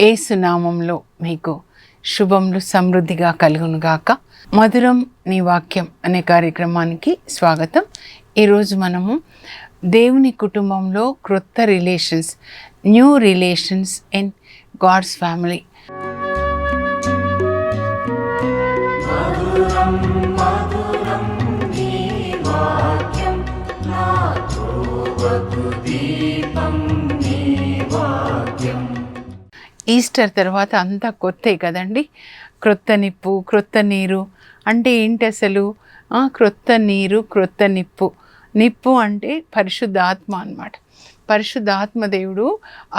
యేసు నామంలో మీకు శుభములు సమృద్ధిగా కలుగునుగాక. మధురం నీ వాక్యం అనే కార్యక్రమానికి స్వాగతం. ఈరోజు మనము దేవుని కుటుంబంలో క్రొత్త relations, new relations in God's family. Easter తర్వాత అంతా కొత్తే కదండి. క్రొత్త నిప్పు, క్రొత్త నీరు అంటే ఏంటి అసలు? క్రొత్త నీరు, క్రొత్త నిప్పు. నిప్పు అంటే పరిశుద్ధాత్మ అన్నమాట. పరిశుద్ధాత్మ దేవుడు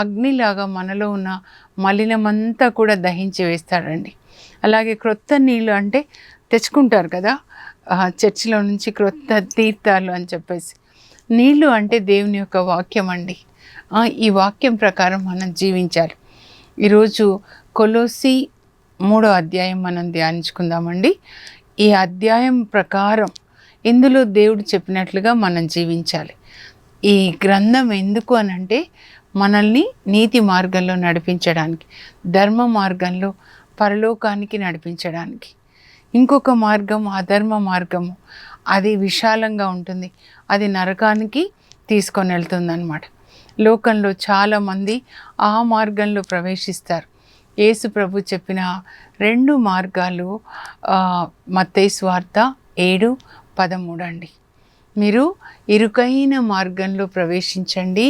అగ్నిలాగా మనలో ఉన్న మలినమంతా కూడా దహించి వేస్తాడండి. అలాగే క్రొత్త నీళ్ళు అంటే తెచ్చుకుంటారు కదా చర్చిలో నుంచి, క్రొత్త తీర్థాలు అని చెప్పేసి. నీళ్ళు అంటే దేవుని యొక్క వాక్యం అండి. ఈ వాక్యం ప్రకారం మనం జీవించాలి. ఈరోజు కొలోసి 3వ అధ్యాయం మనం ధ్యానించుకుందామండి. ఈ అధ్యాయం ప్రకారం ఇందులో దేవుడు చెప్పినట్లుగా మనం జీవించాలి. ఈ గ్రంథం ఎందుకు అనంటే మనల్ని నీతి మార్గంలో నడిపించడానికి, ధర్మ మార్గంలో పరలోకానికి నడిపించడానికి. ఇంకొక మార్గం అధర్మ మార్గము, అది విశాలంగా ఉంటుంది, అది నరకానికి తీసుకొని వెళ్తుంది అన్నమాట. లోకంలో చాలామంది ఆ మార్గంలో ప్రవేశిస్తారు. యేసు ప్రభు చెప్పిన 2 మార్గాలు మత్తయి సువార్త 7:13 అండి. మీరు ఇరుకైన మార్గంలో ప్రవేశించండి,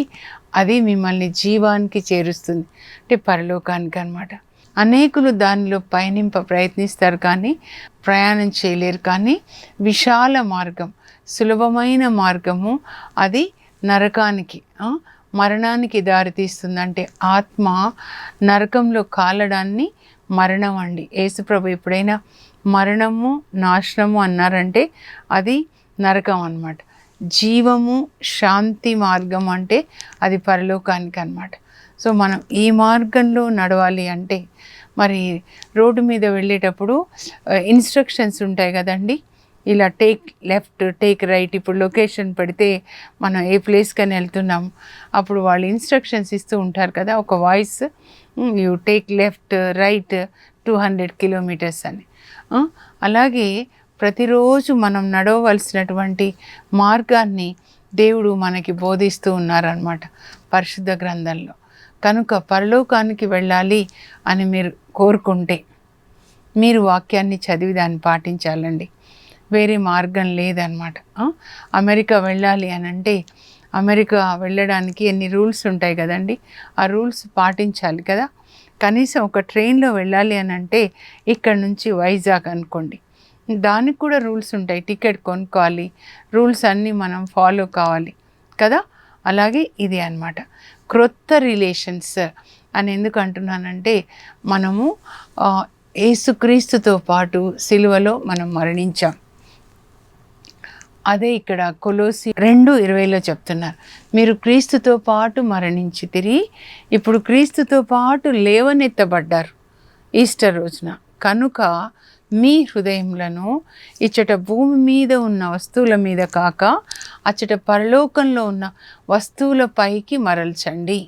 అది మిమ్మల్ని జీవానికి చేరుస్తుంది, అంటే పరలోకానికి అన్నమాట. అనేకులు దానిలో పయనింప ప్రయత్నిస్తారు కానీ ప్రయాణం చేయలేరు. కానీ విశాల మార్గం, సులభమైన మార్గము, అది నరకానికి, మరణానికి దారితీస్తుంది. అంటే ఆత్మ నరకంలో కాలడాన్ని మరణం అండి. యేసుప్రభు ఎప్పుడైనా మరణము, నాశనము అన్నారంటే అది నరకం అన్నమాట. జీవము, శాంతి మార్గం అంటే అది పరలోకానికి అన్నమాట. సో మనం ఈ మార్గంలో నడవాలి అంటే మరి రోడ్డు మీద వెళ్ళేటప్పుడు ఇన్స్ట్రక్షన్స్ ఉంటాయి కదండి. ఇలా టేక్ లెఫ్ట్, టేక్ రైట్. ఇప్పుడు లొకేషన్ పెడితే మనం ఏ ప్లేస్కని వెళ్తున్నాం, అప్పుడు వాళ్ళు ఇన్స్ట్రక్షన్స్ ఇస్తూ ఉంటారు కదా, ఒక voice, you take left, right 200 kilometres అని. అలాగే ప్రతిరోజు మనం నడవవలసినటువంటి మార్గాన్ని దేవుడు మనకి బోధిస్తూ ఉన్నారనమాట పరిశుద్ధ గ్రంథంలో. కనుక పరలోకానికి వెళ్ళాలి అని మీరు కోరుకుంటే మీరు వాక్యాన్ని చదివి దాన్ని పాటించాలండి. వేరే మార్గం లేదనమాట. అమెరికా వెళ్ళాలి అని అంటే అమెరికా వెళ్ళడానికి ఎన్ని రూల్స్ ఉంటాయి కదండి, ఆ రూల్స్ పాటించాలి కదా. కనీసం ఒక ట్రైన్లో వెళ్ళాలి అని అంటే ఇక్కడ నుంచి వైజాగ్ అనుకోండి, దానికి కూడా రూల్స్ ఉంటాయి. టికెట్ కొనుక్కోవాలి, రూల్స్ అన్నీ మనం ఫాలో కావాలి కదా. అలాగే ఇది అన్నమాట క్రొత్త రిలేషన్స్ అని ఎందుకు అంటున్నానంటే మనము యేసుక్రీస్తుతో పాటు సిలువలో మనం మరణించాం. అదే ఇక్కడ కొలోసి 2:20లో చెప్తున్నారు, మీరు క్రీస్తుతో పాటు మరణించితిరి, ఇప్పుడు క్రీస్తుతో పాటు లేవనెత్తబడ్డారు ఈస్టర్ రోజున. కనుక మీ హృదయములను ఇచ్చట భూమి మీద ఉన్న వస్తువుల మీద కాక అచ్చట పరలోకంలో ఉన్న వస్తువుల పైకి మరల్చండి.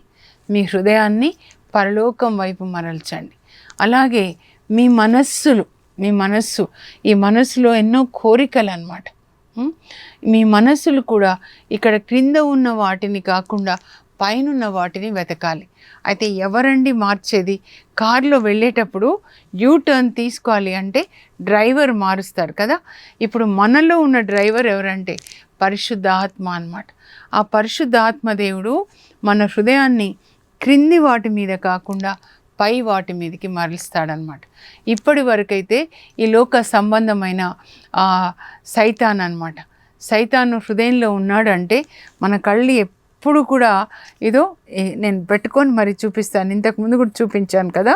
మీ హృదయాన్ని పరలోకం వైపు మరల్చండి. అలాగే మీ మనస్సు, ఈ మనస్సులో ఎన్నో కోరికలు అన్నమాట. మీ మనస్సులు కూడా ఇక్కడ క్రింద ఉన్న వాటిని కాకుండా పైనున్న వాటిని వెతకాలి. అయితే ఎవరండి మార్చేది? కారులో వెళ్ళేటప్పుడు టర్న్ తీసుకోవాలి అంటే డ్రైవర్ మారుస్తారు కదా. ఇప్పుడు మనలో ఉన్న డ్రైవర్ ఎవరంటే పరిశుద్ధాత్మ అన్నమాట. ఆ పరిశుద్ధాత్మ దేవుడు మన హృదయాన్ని క్రింది వాటి మీద కాకుండా పై వాటి మీదకి మరలుస్తాడనమాట. ఇప్పటి వరకైతే ఈ లోక సంబంధమైన సైతాన్ అనమాట. సైతాను హృదయంలో ఉన్నాడంటే మన కళ్ళు ఎప్పుడు కూడా ఇదో నేను పెట్టుకొని మరి చూపిస్తాను, ఇంతకుముందు కూడా చూపించాను కదా.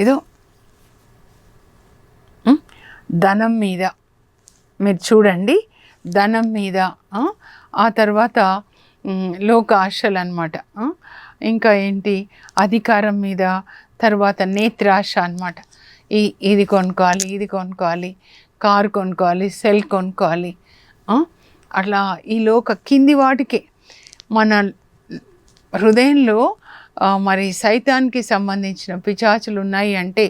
ఇదో ధనం మీద మీరు చూడండి, ధనం మీద, ఆ తర్వాత లోక ఆశలు అన్నమాట. ఇంకా ఏంటి, అధికారం మీద, తర్వాత నేత్రాశ అన్నమాట. ఇది కొనుక్కోవాలి, కారు కొనుక్కోవాలి, సెల్ కొనుక్కోవాలి. అట్లా ఈ లోక కింది వాటికే మన హృదయంలో మరి సైతానికి సంబంధించిన పిశాచులు ఉన్నాయి అంటే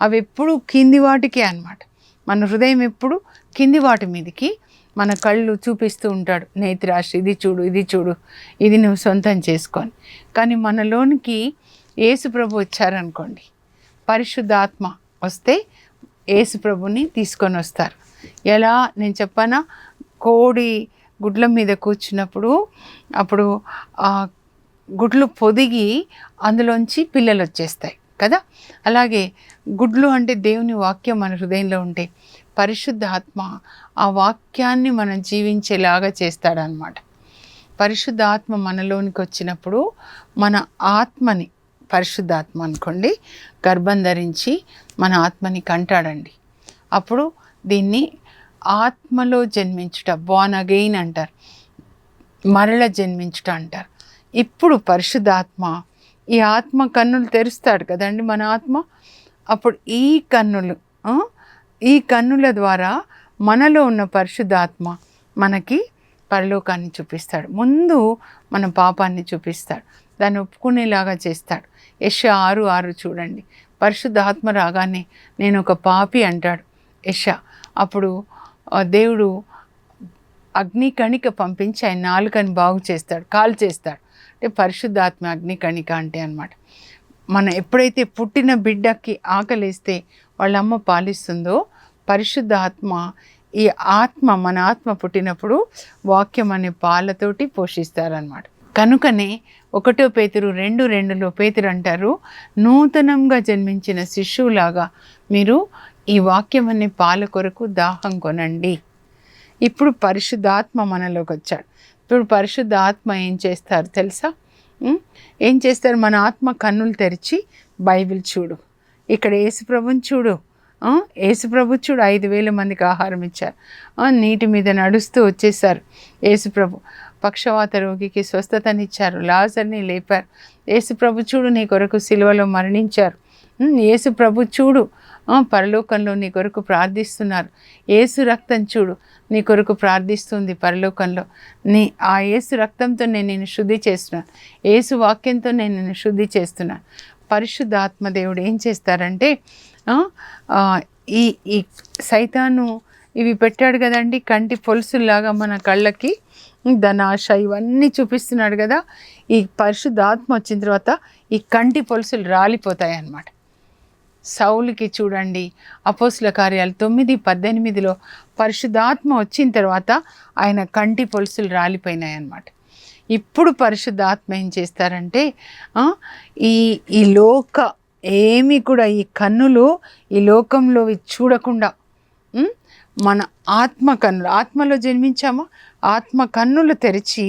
అవి ఎప్పుడు కింది వాటికే అన్నమాట. మన హృదయం ఎప్పుడు కింది వాటి మీదకి మన కళ్ళు చూపిస్తూ ఉంటాడు, నేత్రాశ, ఇది చూడు, ఇది చూడు, ఇది నువ్వు సొంతం చేసుకొని. కానీ మనలోనికి యేసు ప్రభు వచ్చారనుకోండి, పరిశుద్ధాత్మ వస్తే యేసు ప్రభుని తీసుకొని వస్తారు. ఎలా నేను చెప్పానా, కోడి గుడ్ల మీద కూర్చున్నప్పుడు అప్పుడు గుడ్లు పొదిగి అందులోంచి పిల్లలు వచ్చేస్తాయి కదా. అలాగే గుడ్లు అంటే దేవుని వాక్యం మన హృదయంలో ఉంటే పరిశుద్ధ ఆత్మ ఆ వాక్యాన్ని మనం జీవించేలాగా చేస్తాడనమాట. పరిశుద్ధ ఆత్మ మనలోనికి వచ్చినప్పుడు మన ఆత్మని, పరిశుద్ధాత్మ అనుకోండి, గర్భం ధరించి మన ఆత్మని కంటాడండి. అప్పుడు దీన్ని ఆత్మలో జన్మించుట, బోర్న్ అగెయిన్ అంటారు, మరల జన్మించుట అంటారు. ఇప్పుడు పరిశుద్ధాత్మ ఈ ఆత్మ కన్నులు తెరుస్తాడు కదండి మన ఆత్మ. అప్పుడు ఈ కన్నుల ద్వారా మనలో ఉన్న పరిశుద్ధాత్మ మనకి పరలోకాన్ని చూపిస్తాడు. ముందు మన పాపాన్ని చూపిస్తాడు, దాన్ని ఒప్పుకునేలాగా చేస్తాడు. యెషయా 6:6 చూడండి, పరిశుద్ధాత్మ రాగానే నేను ఒక పాపి అంటాడు యెషయా. అప్పుడు దేవుడు అగ్ని కణిక పంపించి ఆయన నాలుకని బాగు చేస్తాడు, కాల్ చేస్తాడు. అంటే పరిశుద్ధాత్మ అగ్ని కణిక అంటే అన్నమాట. మనం ఎప్పుడైతే పుట్టిన బిడ్డకి ఆకలిస్తే వాళ్ళ అమ్మ పాలిస్తుందో, పరిశుద్ధ ఆత్మ, ఈ ఆత్మ, మన ఆత్మ పుట్టినప్పుడు వాక్యం అనే పాలతోటి పోషిస్తారనమాట. కనుకనే 1 పేతురు 2:2లో పేతురు అంటారు, నూతనంగా జన్మించిన శిశువులాగా మీరు ఈ వాక్యం అనే పాల కొరకు దాహం కొనండి. ఇప్పుడు పరిశుద్ధాత్మ మనలోకి వచ్చాడు. ఇప్పుడు పరిశుద్ధ ఆత్మ ఏం చేస్తారు తెలుసా? ఏం చేస్తారు? మన ఆత్మ కన్నులు తెరిచి బైబిల్ చూడు, ఇక్కడ యేసుప్రభుని చూడు, యేసుప్రభు చూడు 5,000 మందికి ఆహారం ఇచ్చారు, నీటి మీద నడుస్తూ వచ్చేసారు యేసుప్రభు. పక్షవాత రోగికి స్వస్థతనిచ్చారు, లాజర్ని లేపారు. యేసుప్రభు చూడు నీ కొరకు సిలువలో మరణించారు. యేసుప్రభు చూడు పరలోకంలో నీ కొరకు ప్రార్థిస్తున్నారు. యేసు రక్తం చూడు నీ కొరకు ప్రార్థిస్తుంది పరలోకంలో. ఆ యేసు రక్తంతో నేను నిన్ను శుద్ధి చేస్తున్నాను, యేసు వాక్యంతో నేను నిన్ను శుద్ధి చేస్తున్నాను. పరిశుద్ధ ఆత్మదేవుడు ఏం చేస్తారంటే ఈ సైతాను ఇవి పెట్టాడు కదండి, కంటి పొలుసులాగా మన కళ్ళకి ధనాశ ఇవన్నీ చూపిస్తున్నాడు కదా. ఈ పరిశుద్ధ ఆత్మ వచ్చిన తర్వాత ఈ కంటి పొలుసులు రాలిపోతాయి అన్నమాట. సౌలుకి చూడండి అపోస్తుల కార్యాలు 9:18లో పరిశుద్ధాత్మ వచ్చిన తర్వాత ఆయన కంటి పొలుసులు రాలిపోయినాయి అన్నమాట. ఇప్పుడు పరిశుద్ధాత్మ ఏం చేస్తారంటే ఈ లోక ఏమి కూడా ఈ కన్నులు ఈ లోకంలో చూడకుండా మన ఆత్మ కన్నులు, ఆత్మలో జన్మించామా, ఆత్మ కన్నులు తెరిచి,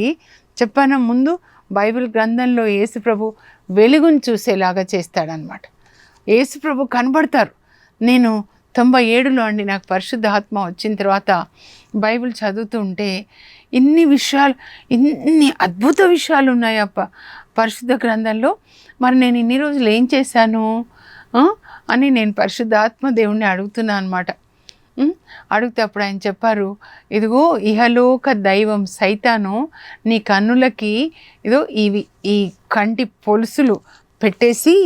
చెప్పాను ముందు బైబిల్ గ్రంథంలో యేసుప్రభు వెలుగును చూసేలాగా చేస్తాడనమాట. యేసుప్రభు కనబడతారు. నేను 97లో అండి నాకు పరిశుద్ధ ఆత్మ వచ్చిన తర్వాత బైబిల్ చదువుతూ ఉంటే ఇన్ని అద్భుత విషయాలు ఉన్నాయి పరిశుద్ధ గ్రంథంలో. మరి నేను ఇన్ని రోజులు ఏం చేశాను అని నేను పరిశుద్ధాత్మ దేవుణ్ణి అడుగుతున్నా అనమాట. అడిగితే అప్పుడు ఆయన చెప్పారు, ఇదిగో ఇహలోక దైవం సైతాను నీ కన్నులకి ఇదో ఈ కంటి పొలుసులు పెట్టేసి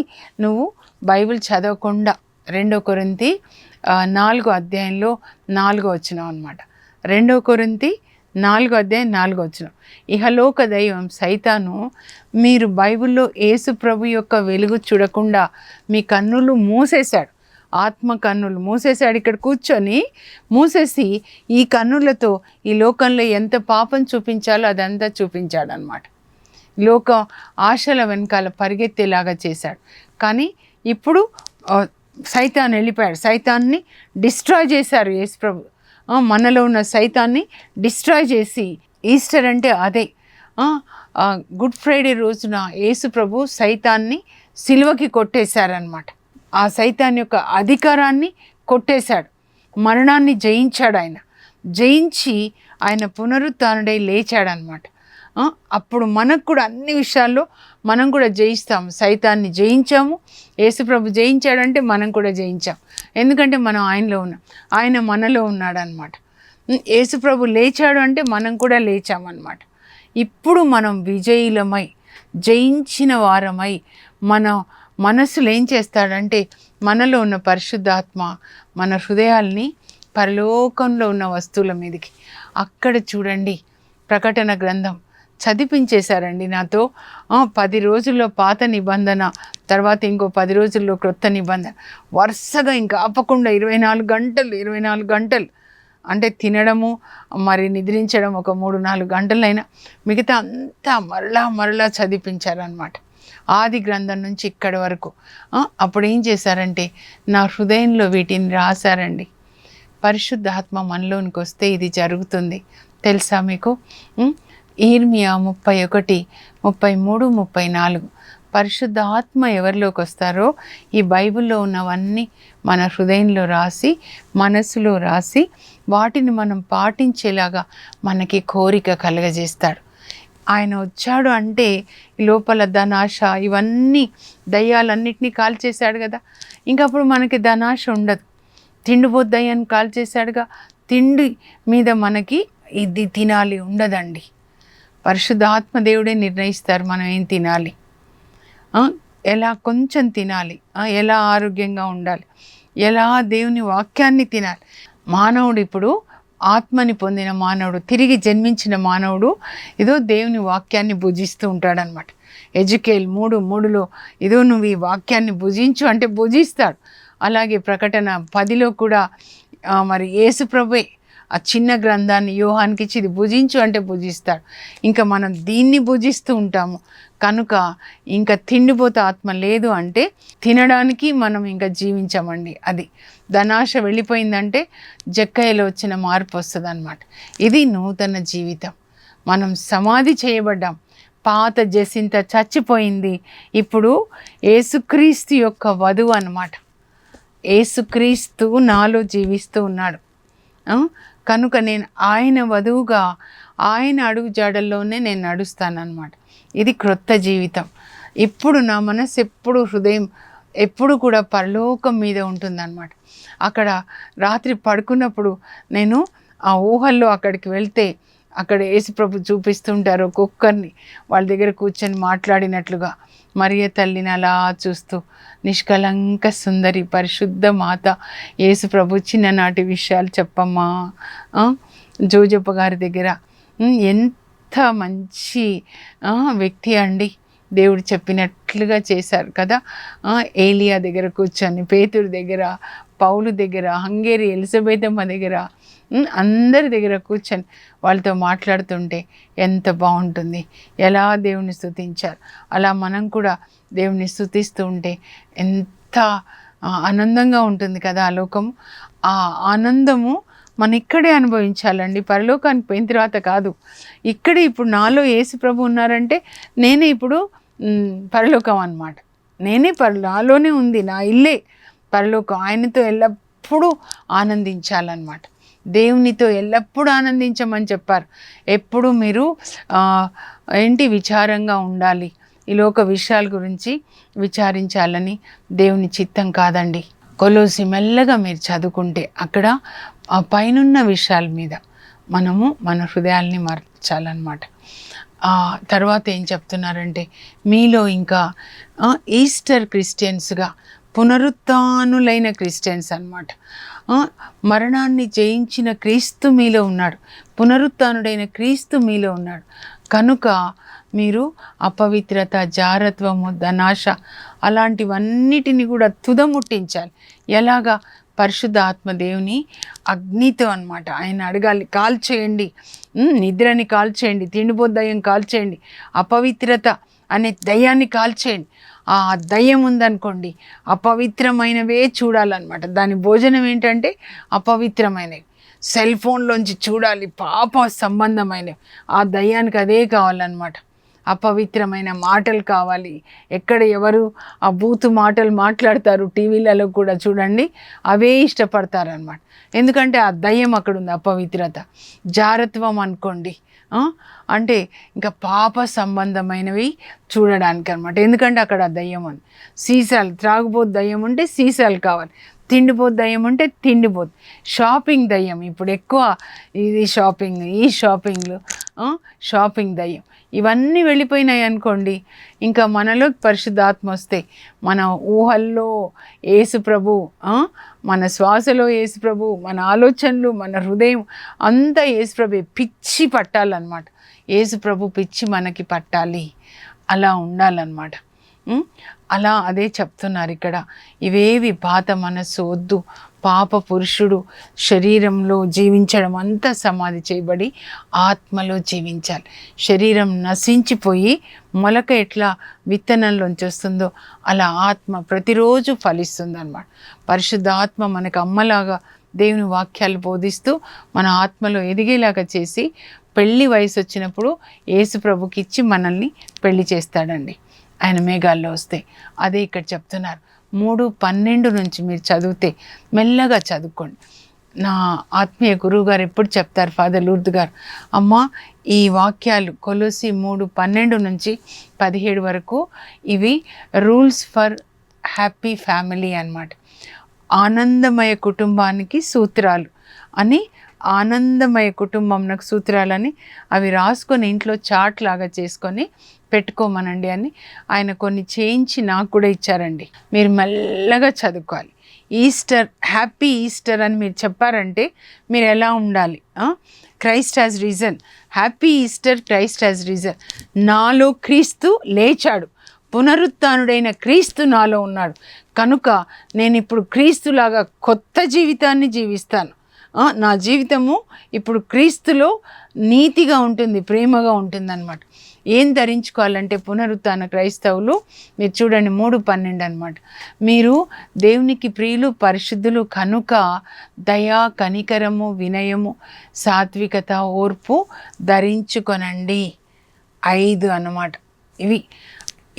నువ్వు బైబిల్ చదవకుండా 2 కొరింథీ 4:4 అనమాట. 2 కొరింథీ 4:4 ఇహలోక దైవం సైతాను మీరు బైబిల్లో యేసు ప్రభు యొక్క వెలుగు చూడకుండా మీ కన్నులు మూసేశాడు, ఆత్మ కన్నులు మూసేశాడు. ఇక్కడ కూర్చొని మూసేసి ఈ కన్నులతో ఈ లోకంలో ఎంత పాపం చూపించాలో అదంతా చూపించాడు అనమాట. లోక ఆశల వెనకాల పరిగెత్తేలాగా చేశాడు. కానీ ఇప్పుడు సైతాన్ వెళ్ళిపోయాడు, సైతాన్ని డిస్ట్రాయ్ చేశారు యేసుప్రభు. మనలో ఉన్న సైతాన్ని డిస్ట్రాయ్ చేసి, ఈస్టర్ అంటే అదే, గుడ్ ఫ్రైడే రోజున యేసుప్రభు సైతాన్ని సిలువకి కొట్టేశారనమాట. ఆ సైతాన్ యొక్క అధికారాన్ని కొట్టేశాడు, మరణాన్ని జయించాడు. ఆయన జయించి ఆయన పునరుత్థానుడై లేచాడనమాట. అప్పుడు మనకు కూడా అన్ని విషయాల్లో మనం కూడా జయిస్తాం. సైతాన్ని జయించాము, యేసుప్రభు జయించాడంటే మనం కూడా జయించాం. ఎందుకంటే మనం ఆయనలో ఉన్నాం, ఆయన మనలో ఉన్నాడనమాట. యేసుప్రభు లేచాడు అంటే మనం కూడా లేచామన్నమాట. ఇప్పుడు మనం విజయులమై జయించిన వారమై మన మనస్సులు ఏం చేస్తాడంటే మనలో ఉన్న పరిశుద్ధాత్మ మన హృదయాల్ని పరలోకంలో ఉన్న వస్తువుల మీదకి అక్కడ చూడండి ప్రకటన గ్రంథం చదివించేశారండి నాతో 10 రోజుల్లో పాత నిబంధన, తర్వాత ఇంకో 10 రోజుల్లో క్రొత్త నిబంధన, వరుసగా ఇంకా ఆపకుండా 24 గంటలు అంటే తినడము మరి నిద్రించడం ఒక 3-4 గంటలైనా మిగతా అంతా మరలా చదివించారనమాట. ఆది గ్రంథం నుంచి ఇక్కడి వరకు. అప్పుడు ఏం చేశారంటే నా హృదయంలో వీటిని రాశారండి. పరిశుద్ధాత్మ మనలోనికి వస్తే ఇది జరుగుతుంది తెలుసా మీకు? ఇర్మియా 31, 33, 34 పరిశుద్ధ ఆత్మ ఎవరిలోకి వస్తారో ఈ బైబిల్లో ఉన్నవన్నీ మన హృదయంలో రాసి మనసులో రాసి వాటిని మనం పాటించేలాగా మనకి కోరిక కలగజేస్తాడు. ఆయన వచ్చాడు అంటే లోపల ధనాశ ఇవన్నీ దయ్యాలన్నిటినీ కాల్చేశాడు కదా, ఇంకప్పుడు మనకి ధనాశ ఉండదు. తిండిపోతు దయ్యాన్ని కాల్చేశాడుగా, తిండి మీద మనకి ఇది తినాలి ఉండదండి. పరిశుద్ధాత్మ దేవుడే నిర్ణయిస్తారు మనం ఏం తినాలి, ఎలా కొంచెం తినాలి, ఎలా ఆరోగ్యంగా ఉండాలి, ఎలా దేవుని వాక్యాన్ని తినాలి. మానవుడు ఇప్పుడు ఆత్మని పొందిన మానవుడు, తిరిగి జన్మించిన మానవుడు ఏదో దేవుని వాక్యాన్ని భుజిస్తూ ఉంటాడనమాట. ఎజెకియెల్ 3:3లో ఏదో నువ్వు ఈ వాక్యాన్ని భుజించు అంటే భుజిస్తాడు. అలాగే ప్రకటన 10లో కూడా మరి యేసు ప్రభువే ఆ చిన్న గ్రంథాన్ని యోహానికి ఇచ్చి ఇది భుజించు అంటే భుజిస్తాడు. ఇంకా మనం దీన్ని భుజిస్తూ ఉంటాము కనుక ఇంకా తిండిపోతే ఆత్మ లేదు అంటే తినడానికి మనం ఇంకా జీవించమండి. అది ధనాశ వెళ్ళిపోయిందంటే జక్కయ్యలో వచ్చిన మార్పు వస్తుంది అన్నమాట. ఇది నూతన జీవితం. మనం సమాధి చేయబడ్డాం. పాత జసింత చచ్చిపోయింది. ఇప్పుడు యేసుక్రీస్తు యొక్క వధువు అన్నమాట. యేసుక్రీస్తు నాలో జీవిస్తూ ఉన్నాడు కనుక నేను ఆయన వధువుగా ఆయన అడుగు జాడల్లోనే నేను నడుస్తానన్నమాట. ఇది క్రొత్త జీవితం. ఇప్పుడు నా మనసు ఎప్పుడు హృదయం ఎప్పుడు కూడా పరలోకం మీద ఉంటుందన్నమాట. అక్కడ రాత్రి పడుకున్నప్పుడు నేను ఆ ఊహల్లో అక్కడికి వెళ్తే అక్కడ యేసుప్రభు చూపిస్తుంటారు ఒక్కొక్కరిని వాళ్ళ దగ్గర కూర్చొని మాట్లాడినట్లుగా. మరియ తల్లిని అలా చూస్తూ నిష్కలంక సుందరి పరిశుద్ధ మాత యేసుప్రభు చిన్ననాటి విషయాలు చెప్పమ్మా. జోజప్ప గారి దగ్గర ఎంత మంచి వ్యక్తి అండి, దేవుడు చెప్పినట్లుగా చేశారు కదా. ఏలియా దగ్గర కూర్చొని, పేతురు దగ్గర, పౌలు దగ్గర, హంగేరి ఎలిజబెతమ్మ దగ్గర, అందరి దగ్గర కూర్చొని వాళ్ళతో మాట్లాడుతుంటే ఎంత బాగుంటుంది. ఎలా దేవుని స్తుతించారు. అలా మనం కూడా దేవుని స్తుతిస్తూ ఉంటే ఎంత ఆనందంగా ఉంటుంది కదా ఆ లోకము. ఆ ఆనందము మనం ఇక్కడే అనుభవించాలండి, పరలోకానికి పోయిన తర్వాత కాదు. ఇక్కడే ఇప్పుడు నాలో యేసు ప్రభు ఉన్నారంటే నేనే ఇప్పుడు పరలోకం అన్నమాట. నేనే నాలోనే ఉంది, నా ఇల్లే పరలోకం. ఆయనతో ఎల్లప్పుడూ ఆనందించాలన్నమాట. దేవునితో ఎల్లప్పుడూ ఆనందించమని చెప్పారు. ఎప్పుడు మీరు విచారంగా ఉండాలి, ఈ లోక విషయాల గురించి విచారించాలని దేవుని చిత్తం కాదండి. కొలోసి మెల్లగా మీరు చదువుకుంటే అక్కడ ఆ పైనున్న విషయాల మీద మనము మన హృదయాల్ని మార్చాలన్నమాట. తర్వాత ఏం చెప్తున్నారంటే మీలో ఇంకా ఈస్టర్ క్రిస్టియన్స్గా పునరుత్థానులైన క్రిస్టియన్స్ అన్నమాట. మరణాన్ని జయించిన క్రీస్తు మీలో ఉన్నాడు, పునరుత్థానుడైన క్రీస్తు మీలో ఉన్నాడు కనుక మీరు అపవిత్రత, జారత్వము, ధనాశ అలాంటివన్నిటిని కూడా తుదముట్టించాలి. ఎలాగా? పరిశుద్ధ ఆత్మదేవుని అగ్నితో అన్నమాట. ఆయన అడగాలి, కాల్చేయండి, నిద్రని కాల్చేయండి, తిండిపోతు దయ్యం కాల్చేయండి, అపవిత్రత అనే దయ్యాన్ని కాల్చేయండి. ఆ దయ్యం ఉందనుకోండి అపవిత్రమైనవే చూడాలన్నమాట. దాని భోజనం ఏంటంటే అపవిత్రమైనవి. సెల్ ఫోన్లోంచి చూడాలి పాప సంబంధమైనవి. ఆ దయ్యానికి అదే కావాలన్నమాట. అపవిత్రమైన మాటలు కావాలి. ఎక్కడ ఎవరు ఆ బూతు మాటలు మాట్లాడతారు టీవీలలో కూడా చూడండి, అవే ఇష్టపడతారనమాట. ఎందుకంటే ఆ దయ్యం అక్కడ ఉంది, అపవిత్రత. జారత్వం అనుకోండి అంటే ఇంకా పాప సంబంధమైనవి చూడడానికి అనమాట. ఎందుకంటే అక్కడ ఆ దయ్యం ఉంది. సీసాలు, త్రాగుబోతు దయ్యం ఉంటే సీసాలు కావాలి, తిండిపోతు దయ్యం ఉంటే తిండిపోతు. షాపింగ్ దయ్యం ఇప్పుడు ఎక్కువ, ఇది షాపింగ్, ఈ షాపింగ్లు షాపింగ్ దయ్యం, ఇవన్నీ వెళ్ళిపోయినాయి అనుకోండి, ఇంకా మనలో పరిశుద్ధాత్మ వస్తే మన ఊహల్లో యేసు ప్రభు, మన శ్వాసలో యేసు ప్రభు, మన ఆలోచనలు, మన హృదయం అంతా యేసు ప్రభు పిచ్చి పట్టాలన్నమాట. యేసు ప్రభు పిచ్చి మనకి పట్టాలి, అలా ఉండాలన్నమాట. అలా అదే చెప్తున్నారు ఇక్కడ. ఇవేవి పాత మనస్సు వద్దు, పాప పురుషుడు శరీరంలో జీవించడం అంతా సమాధి చేయబడి ఆత్మలో జీవించాలి. శరీరం నశించిపోయి మొలక ఎట్లా విత్తనంలోంచి వస్తుందో అలా ఆత్మ ప్రతిరోజు ఫలిస్తుంది అన్నమాట. పరిశుద్ధ ఆత్మ మనకు అమ్మలాగా దేవుని వాక్యాలు బోధిస్తూ మన ఆత్మలో ఎదిగేలాగా చేసి పెళ్లి వయసు వచ్చినప్పుడు యేసు ప్రభుకి ఇచ్చి మనల్ని పెళ్లి చేస్తాడండి ఆయన మేఘాల్లో వస్తే. అదే ఇక్కడ చెప్తున్నారు. 3:12 నుంచి మీరు చదివితే మెల్లగా చదువుకోండి. నా ఆత్మీయ గురువు గారు ఎప్పుడు చెప్తారు, ఫాదర్ లూర్ద్ గారు, అమ్మ ఈ వాక్యాలు కొలొస్సీ 3:12 నుంచి 17 వరకు ఇవి రూల్స్ ఫర్ హ్యాపీ ఫ్యామిలీ అన్నమాట. ఆనందమయ కుటుంబానికి సూత్రాలు అని, ఆనందమయ కుటుంబంకు సూత్రాలని అవి రాసుకొని ఇంట్లో చాట్ లాగా చేసుకొని పెట్టుకోమనండి అని ఆయన కొన్ని చేయించి నాకు కూడా ఇచ్చారండి. మీరు మెల్లగా చదువుకోవాలి. ఈస్టర్, హ్యాపీ ఈస్టర్ అని మీరు చెప్పారంటే మీరు ఎలా ఉండాలి? Christ has reason, happy Easter, Christ has reason. నాలో క్రీస్తు లేచాడు, పునరుత్థానుడైన క్రీస్తు నాలో ఉన్నాడు కనుక నేను ఇప్పుడు క్రీస్తులాగా కొత్త జీవితాన్ని జీవిస్తాను. నా జీవితము ఇప్పుడు క్రీస్తులో నీతిగా ఉంటుంది, ప్రేమగా ఉంటుంది అన్నమాట. ఏం ధరించుకోవాలంటే పునరుత్థాన క్రైస్తవులు మీరు చూడండి 3:12 అన్నమాట. మీరు దేవునికి ప్రియులు, పరిశుద్ధులు కనుక దయా, కనికరము, వినయము, సాత్వికత, ఓర్పు ధరించుకొనండి. 5 అన్నమాట.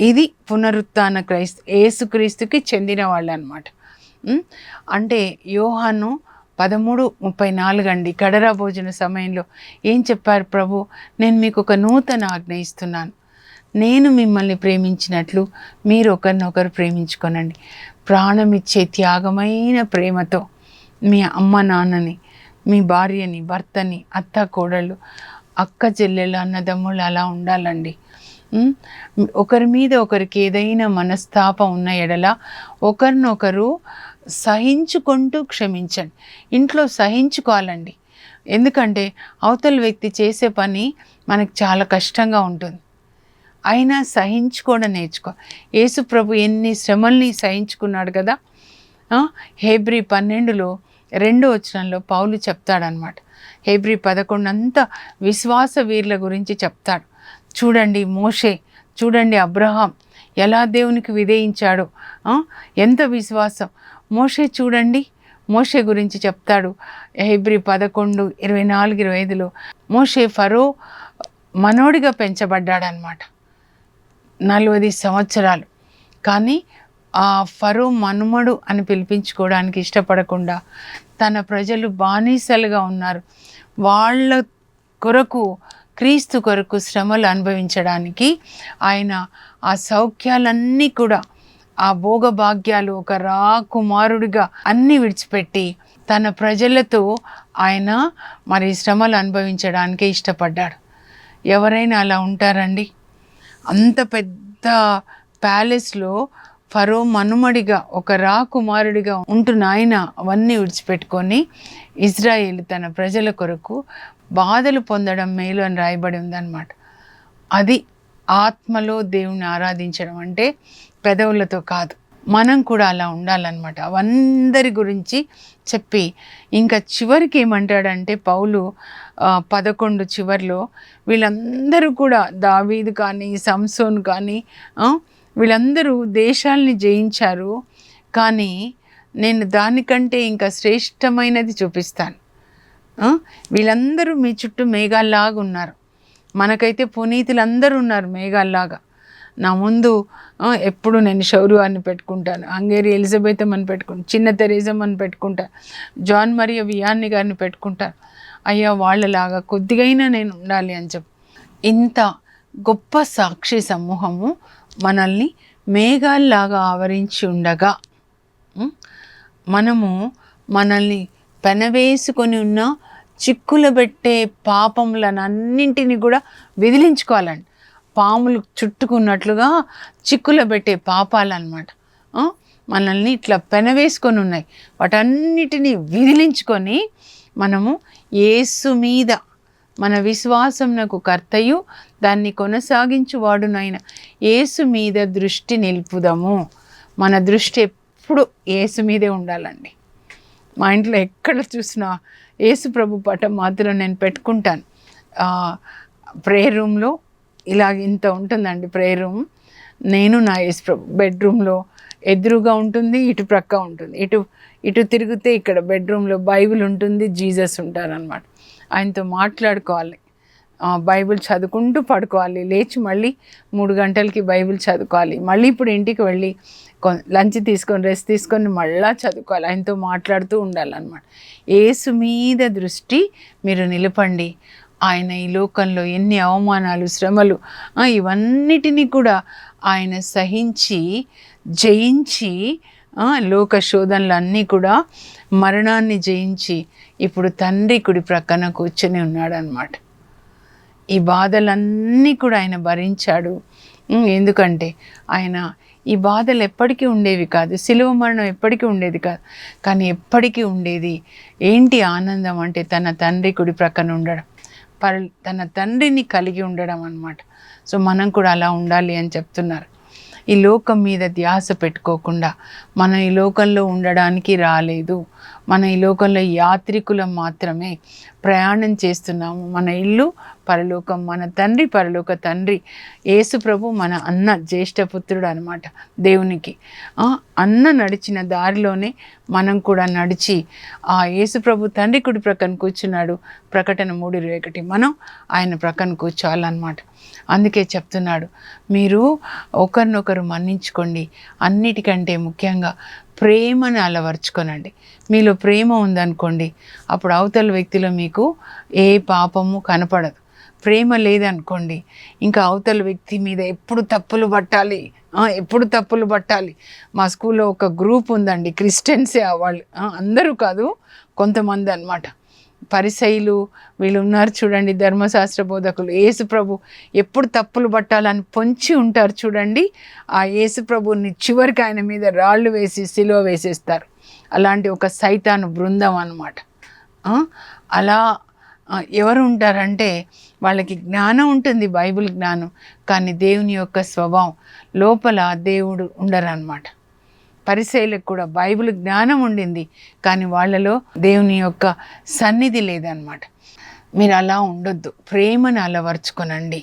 ఇది పునరుత్థాన యేసుక్రీస్తుకి చెందిన వాళ్ళు అన్నమాట. అంటే యోహాను 13:34 అండి. కడరా భోజన సమయంలో ఏం చెప్పారు ప్రభు? నేను మీకు ఒక నూతన ఆజ్ఞ ఇస్తున్నాను, నేను మిమ్మల్ని ప్రేమించినట్లు మీరు ఒకరినొకరు ప్రేమించుకోనండి. ప్రాణమిచ్చే త్యాగమైన ప్రేమతో మీ అమ్మ నాన్నని, మీ భార్యని, భర్తని, అత్త కోడళ్ళు, అక్క చెల్లెళ్ళు, అన్నదమ్ముళ్ళు అలా ఉండాలండి. ఒకరి మీద ఒకరికి ఏదైనా మనస్తాపం ఉన్న ఎడల ఒకరినొకరు సహించుకుంటూ క్షమించండి. ఇంట్లో సహించుకోవాలండి. ఎందుకంటే అవతల వ్యక్తి చేసే పని మనకు చాలా కష్టంగా ఉంటుంది, అయినా సహించుకోవడం నేర్చుకో. యేసు ప్రభు ఎన్ని శ్రమల్ని సహించుకున్నాడు కదా. హెబ్రీ 12:2 పౌలు చెప్తాడనమాట. హెబ్రీ 11 అంతా విశ్వాస వీరుల గురించి చెప్తాడు. చూడండి మోషే, చూడండి అబ్రహాం ఎలా దేవునికి విధేయించాడు, ఎంత విశ్వాసం. మోషే చూడండి, మోషే గురించి చెప్తాడు హెబ్రీ 11:24-25 మోషే ఫరో మనోడిగా పెంచబడ్డాడనమాట 40 సంవత్సరాలు. కానీ ఆ ఫరో మనుమడు అని పిలిపించుకోవడానికి ఇష్టపడకుండా తన ప్రజలు బానిసలుగా ఉన్నారు, వాళ్ళ కొరకు క్రీస్తు కొరకు శ్రమలు అనుభవించడానికి ఆయన ఆ సౌఖ్యాలన్నీ కూడా, ఆ భోగభాగ్యాలు ఒక రాకుమారుడిగా అన్నీ విడిచిపెట్టి తన ప్రజలతో ఆయన మరి శ్రమలు అనుభవించడానికే ఇష్టపడ్డాడు. ఎవరైనా అలా ఉంటారండి? అంత పెద్ద ప్యాలెస్లో ఫరో మనుమడిగా ఒక రాకుమారుడిగా ఉంటున్న ఆయన అవన్నీ విడిచిపెట్టుకొని ఇజ్రాయేలు తన ప్రజల కొరకు బాధలు పొందడం మేలు అని రాయబడి ఉందన్నమాట. అది ఆత్మలో దేవుని ఆరాధించడం అంటే పెదవులతో కాదు. మనం కూడా అలా ఉండాలన్నమాట. అవందరి గురించి చెప్పి ఇంకా చివరికి ఏమంటాడంటే పౌలు 11 చివరిలో వీళ్ళందరూ కూడా దావీదు కానీ సంసోన్ కానీ వీళ్ళందరూ దేశాల్ని జయించారు, కానీ నేను దానికంటే ఇంకా శ్రేష్టమైనది చూపిస్తాను. వీళ్ళందరూ మీ చుట్టూ మేఘాల్లాగా ఉన్నారు, మనకైతే పునీతులందరూ ఉన్నారు మేఘాల్లాగా. నా ముందు ఎప్పుడు నేను శౌర్యాన్ని పెట్టుకుంటాను, హంగేరి ఎలిజబెత్ అని పెట్టుకుంటాను, చిన్న తెరేజం అని పెట్టుకుంటాను, జాన్ మరియా వియాన్ని గారిని పెట్టుకుంటాను. అయ్యా వాళ్ళలాగా కొద్దిగైనా నేను ఉండాలి అని చెప్పి ఇంత గొప్ప సాక్షి సమూహము మనల్ని మేఘాల్లాగా ఆవరించి ఉండగా మనము మనల్ని పెనవేసుకొని ఉన్న చిక్కులు పెట్టే పాపములనన్నింటినీ కూడా విదిలించుకోవాలండి. పాములు చుట్టుకున్నట్లుగా చిక్కులు పెట్టే పాపాలన్నమాట మనల్ని ఇట్లా పెనవేసుకొని ఉన్నాయి. వాటన్నిటినీ విదిలించుకొని మనము యేసు మీద మన విశ్వాసమునకు కర్తయు దాన్ని కొనసాగించువాడునైన యేసు మీద దృష్టి నిలుపుదాము. మన దృష్టి ఎప్పుడు యేసు మీదే ఉండాలండి. మా ఇంట్లో ఎక్కడ చూసినా యేసు ప్రభు పటం మాత్రం నేను పెట్టుకుంటాను. ప్రేయర్ రూమ్లో ఇలాగ ఇంత ఉంటుందండి ప్రేయర్ రూమ్. నేను నా యేసు ప్రభు బెడ్రూమ్లో ఎదురుగా ఉంటుంది, ఇటు ప్రక్క ఉంటుంది. ఇటు తిరిగితే ఇక్కడ బెడ్రూమ్లో బైబిల్ ఉంటుంది, జీసస్ ఉంటారనమాట. ఆయనతో మాట్లాడుకోవాలి, బైబిల్ చదువుకుంటూ పడుకోవాలి. లేచి మళ్ళీ 3 గంటలకి బైబిల్ చదువుకోవాలి. మళ్ళీ ఇప్పుడు ఇంటికి వెళ్ళి లంచ్ తీసుకొని రెస్ట్ తీసుకొని మళ్ళీ చదువుకోవాలి. ఆయనతో మాట్లాడుతూ ఉండాలన్నమాట. యేసు మీద దృష్టి మీరు నిలపండి. ఆయన ఈ లోకంలో ఎన్ని అవమానాలు, శ్రమలు ఇవన్నిటినీ కూడా ఆయన సహించి జయించి లోక శోధనలన్నీ కూడా మరణాన్ని జయించి ఇప్పుడు తండ్రి కుడి ప్రక్కన కూర్చొని ఉన్నాడనమాట. ఈ బాధలన్నీ కూడా ఆయన భరించాడు. ఎందుకంటే ఆయన ఈ బాధలు ఎప్పటికీ ఉండేవి కాదు, శిలువ మరణం ఎప్పటికీ ఉండేది కాదు. కానీ ఎప్పటికీ ఉండేది ఏంటి ఆనందం అంటే తన తండ్రి కుడి ప్రక్కన ఉండడం, తన తండ్రిని కలిగి ఉండడం అన్నమాట. సో మనం కూడా అలా ఉండాలి అని చెప్తున్నారు. ఈ లోకం మీద ధ్యాస పెట్టుకోకుండా, మనం ఈ లోకంలో ఉండడానికి రాలేదు, మన ఈ లోకంలో యాత్రికులం మాత్రమే, ప్రయాణం చేస్తున్నాము. మన ఇల్లు పరలోకం, మన తండ్రి పరలోక తండ్రి. యేసు ప్రభు మన అన్న జ్యేష్ఠపుత్రుడు అనమాట దేవునికి. అన్న నడిచిన దారిలోనే మనం కూడా నడిచి ఆ యేసు ప్రభు తండ్రి కుడి ప్రక్కన కూర్చున్నాడు. ప్రకటన 3:21 మనం ఆయన ప్రక్కన కూర్చోవాలన్నమాట. అందుకే చెప్తున్నాడు, మీరు ఒకరినొకరు మన్నించుకోండి, అన్నిటికంటే ముఖ్యంగా ప్రేమను అలవర్చుకోనండి. మీలో ప్రేమ ఉందనుకోండి, అప్పుడు అవతల వ్యక్తిలో మీకు ఏ పాపము కనపడదు. ప్రేమ లేదనుకోండి, ఇంకా అవతల వ్యక్తి మీద ఎప్పుడు తప్పులు పట్టాలి. మా స్కూల్లో ఒక గ్రూప్ ఉందండి, క్రిస్టియన్సే వాళ్ళు, అందరూ కాదు, కొంతమంది అన్నమాట. పరిసయ్యులు వీళ్ళు ఉన్నారు చూడండి, ధర్మశాస్త్ర బోధకులు. యేసు ప్రభు ఎప్పుడు తప్పులు పట్టాలని పొంచి ఉంటారు చూడండి. ఆ యేసు ప్రభుని చివరికి ఆయన మీద రాళ్ళు వేసి సిలువ వేసేస్తారు. అలాంటి ఒక సైతాను బృందం అన్నమాట. అలా ఎవరు ఉంటారంటే వాళ్ళకి జ్ఞానం ఉంటుంది, బైబిల్ జ్ఞానం, కానీ దేవుని యొక్క స్వభావం లోపల దేవుడు ఉండరన్నమాట. పరిసయ్యులకు కూడా బైబిల్ జ్ఞానం ఉండింది, కానీ వాళ్ళలో దేవుని యొక్క సన్నిధి లేదన్నమాట. మీరు అలా ఉండొద్దు, ప్రేమను అలవర్చుకొనండి.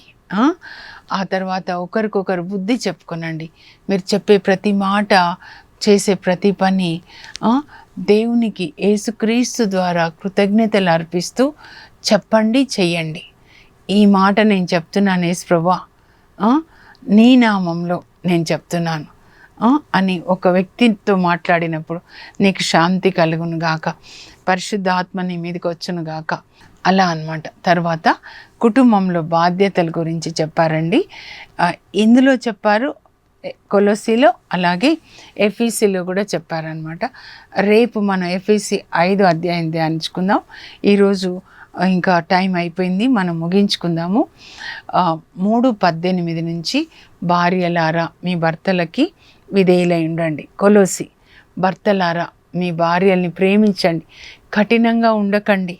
ఆ తర్వాత ఒకరికొకరు బుద్ధి చెప్పుకొనండి. మీరు చెప్పే ప్రతి మాట, చేసే ప్రతి పని దేవునికి యేసుక్రీస్తు ద్వారా కృతజ్ఞతలు అర్పిస్తూ చెప్పండి, చెయ్యండి. ఈ మాట నేను చెప్తున్నాను యేసు ప్రభువా, నీ నామంలో నేను చెప్తున్నాను అని ఒక వ్యక్తితో మాట్లాడినప్పుడు నీకు శాంతి కలుగును గాక, పరిశుద్ధాత్మ నీ మీదకి వచ్చును గాక, అలా అన్నమాట. తర్వాత కుటుంబంలో బాధ్యతల గురించి చెప్పారండి. ఇందులో చెప్పారు, కొలొస్సీలో అలాగే ఎఫీసీలో కూడా చెప్పారనమాట. రేపు మనం ఎఫీసీ 5వ అధ్యాయం ధ్యానించుకుందాం. ఈరోజు ఇంకా టైం అయిపోయింది, మనం ముగించుకుందాము. 3:18 నుంచి భార్యలారా మీ భర్తలకి విధేయులై ఉండండి. కొలొస్సీ, భర్తలారా మీ భార్యల్ని ప్రేమించండి, కఠినంగా ఉండకండి.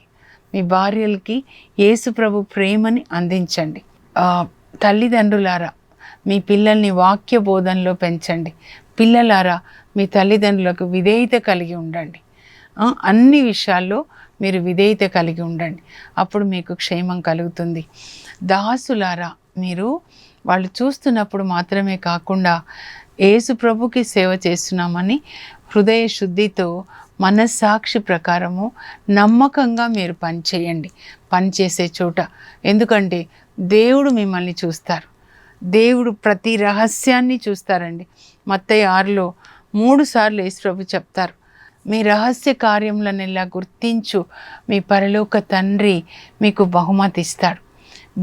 మీ భార్యలకి యేసు ప్రభు ప్రేమని అందించండి. తల్లిదండ్రులారా మీ పిల్లల్ని వాక్య బోధనలో పెంచండి. పిల్లలారా మీ తల్లిదండ్రులకు విధేయత కలిగి ఉండండి. అన్ని విషయాల్లో మీరు విధేయత కలిగి ఉండండి, అప్పుడు మీకు క్షేమం కలుగుతుంది. దాసులారా మీరు వాళ్ళు చూస్తున్నప్పుడు మాత్రమే కాకుండా యేసు ప్రభుకి సేవ చేస్తున్నామని హృదయ శుద్ధితో మనస్సాక్షి ప్రకారము నమ్మకంగా మీరు పనిచేయండి, పనిచేసే చోట. ఎందుకంటే దేవుడు మిమ్మల్ని చూస్తారు, దేవుడు ప్రతి రహస్యాన్ని చూస్తారండి. మత్తయి 6లో 3 సార్లు యేసు ప్రభు చెప్తారు, మీ రహస్య కార్యములనెల్లా గుర్తించు, మీ పరలోక తండ్రి మీకు బహుమతి ఇస్తాడు.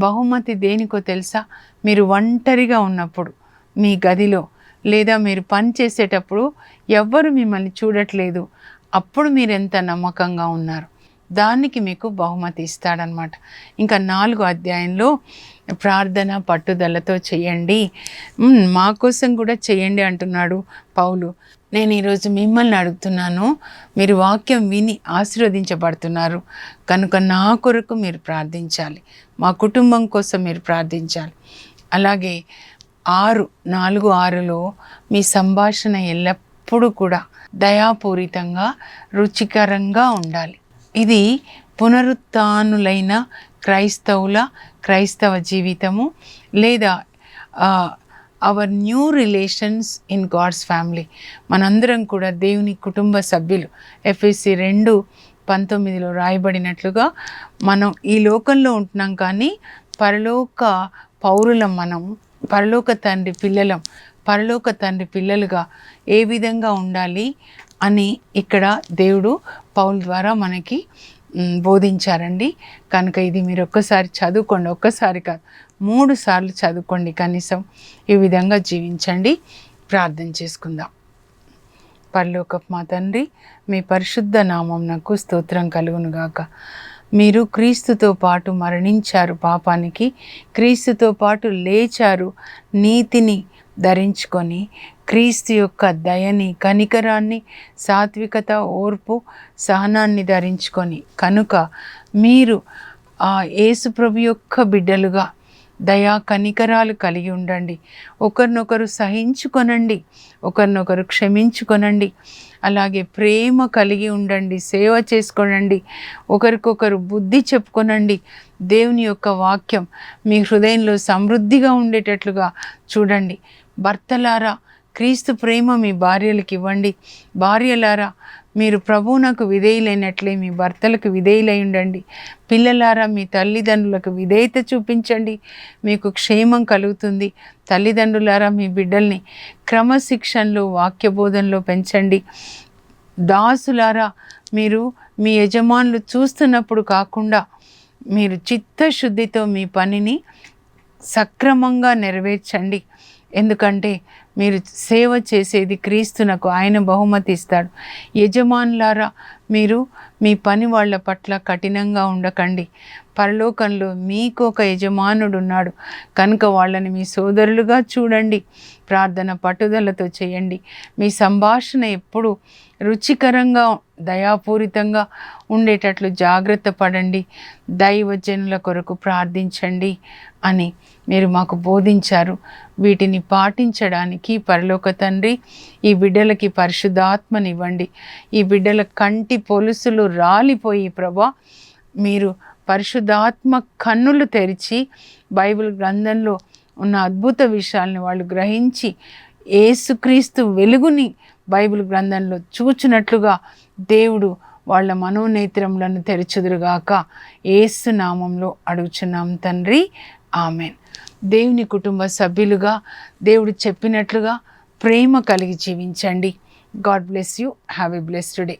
బహుమతి దేనికో తెలుసా? మీరు ఒంటరిగా ఉన్నప్పుడు మీ గదిలో, లేదా మీరు పని చేసేటప్పుడు ఎవ్వరు మిమ్మల్ని చూడట్లేదు, అప్పుడు మీరు ఎంత నమ్మకంగా ఉన్నారు. దానికి మీకు బహుమతి ఇస్తాడనమాట. ఇంకా 4వ అధ్యాయంలో ప్రార్థన పట్టుదలతో చేయండి, మా కోసం కూడా చేయండి అంటున్నాడు పౌలు. నేను ఈరోజు మిమ్మల్ని అడుగుతున్నాను, మీరు వాక్యం విని ఆశీర్వదించబడుతున్నారు కనుక నా కొరకు మీరు ప్రార్థించాలి, మా కుటుంబం కోసం మీరు ప్రార్థించాలి. అలాగే 4:6లో మీ సంభాషణ ఎల్లప్పుడూ కూడా దయాపూరితంగా రుచికరంగా ఉండాలి. ఇది పునరుత్థానులైన క్రైస్తవ జీవితము, లేదా our new relations in God's family. మనందరం కూడా దేవుని కుటుంబ సభ్యులు. ఎఫెసీ 2:19 రాయబడినట్లుగా మనం ఈ లోకంలో ఉంటున్నాం కానీ పరలోక పౌరులం. మనం పరలోక తండ్రి పిల్లలం. పరలోక తండ్రి పిల్లలుగా ఏ విధంగా ఉండాలి అని ఇక్కడ దేవుడు పౌలు ద్వారా మనకి బోధించారండి. కనుక ఇది మీరు ఒక్కసారి చదువుకోండి, ఒక్కసారి కాదు 3 సార్లు చదువుకోండి కనీసం. ఈ విధంగా జీవించండి. ప్రార్థన చేసుకుందాం. పరలోకపు మా తండ్రి, మీ పరిశుద్ధ నామమునకు స్తోత్రం కలుగునుగాక. మీరు క్రీస్తుతో పాటు మరణించారు పాపానికి, క్రీస్తుతో పాటు లేచారు నీతిని ధరించుకొని, క్రీస్తు యొక్క దయని, కనికరాన్ని, సాత్వికత, ఓర్పు, సహనాన్ని ధరించుకొని, కనుక మీరు యేసు ప్రభు యొక్క బిడ్డలుగా దయా కనికరాలు కలిగి ఉండండి. ఒకరినొకరు సహించుకొనండి, ఒకరినొకరు క్షమించుకొనండి. అలాగే ప్రేమ కలిగి ఉండండి, సేవ చేసుకోనండి, ఒకరికొకరు బుద్ధి చెప్పుకొనండి. దేవుని యొక్క వాక్యం మీ హృదయంలో సమృద్ధిగా ఉండేటట్లుగా చూడండి. భర్తలారా, క్రీస్తు ప్రేమ మీ భార్యలకు ఇవ్వండి. భార్యలారా, మీరు ప్రభువునకు విధేయులైనట్లే మీ భర్తలకు విధేయులై ఉండండి. పిల్లలారా, మీ తల్లిదండ్రులకు విధేయత చూపించండి, మీకు క్షేమం కలుగుతుంది. తల్లిదండ్రులారా, మీ బిడ్డల్ని క్రమశిక్షణలో, వాక్యబోధనలో పెంచండి. దాసులారా, మీరు మీ యజమానులు చూస్తున్నప్పుడు కాకుండా మీరు చిత్తశుద్ధితో మీ పనిని సక్రమంగా నెరవేర్చండి. ఎందుకంటే మీరు సేవ చేసేది క్రీస్తునకు, ఆయన బహుమతి ఇస్తాడు. యజమానులారా, మీరు మీ పని వాళ్ళ పట్ల కఠినంగా ఉండకండి. పరలోకంలో మీకు ఒక యజమానుడు ఉన్నాడు కనుక వాళ్ళని మీ సోదరులుగా చూడండి. ప్రార్థన పట్టుదలతో చేయండి. మీ సంభాషణ ఎప్పుడు రుచికరంగా, దయాపూరితంగా ఉండేటట్లు జాగ్రత్త పడండి. దైవజనుల కొరకు ప్రార్థించండి అని మీరు మాకు బోధించారు. వీటిని పాటించడానికి పరలోక తండ్రి ఈ బిడ్డలకి పరిశుద్ధాత్మనివ్వండి. ఈ బిడ్డల కంటి పొలుసులు రాలిపోయి ప్రభా, మీరు పరిశుద్ధాత్మ కన్నులు తెరిచి బైబిల్ గ్రంథంలో ఉన్న అద్భుత విషయాల్ని వాళ్ళు గ్రహించి యేసుక్రీస్తు వెలుగుని బైబిల్ గ్రంథంలో చూచినట్లుగా దేవుడు వాళ్ళ మనోనేత్రములను తెరచుదురుగాక. యేసు నామంలో అడుగుచున్నాం తండ్రి, ఆమెన్. దేవుని కుటుంబ సభ్యులుగా దేవుడు చెప్పినట్లుగా ప్రేమ కలిగి జీవించండి. God bless you. Have a blessed day.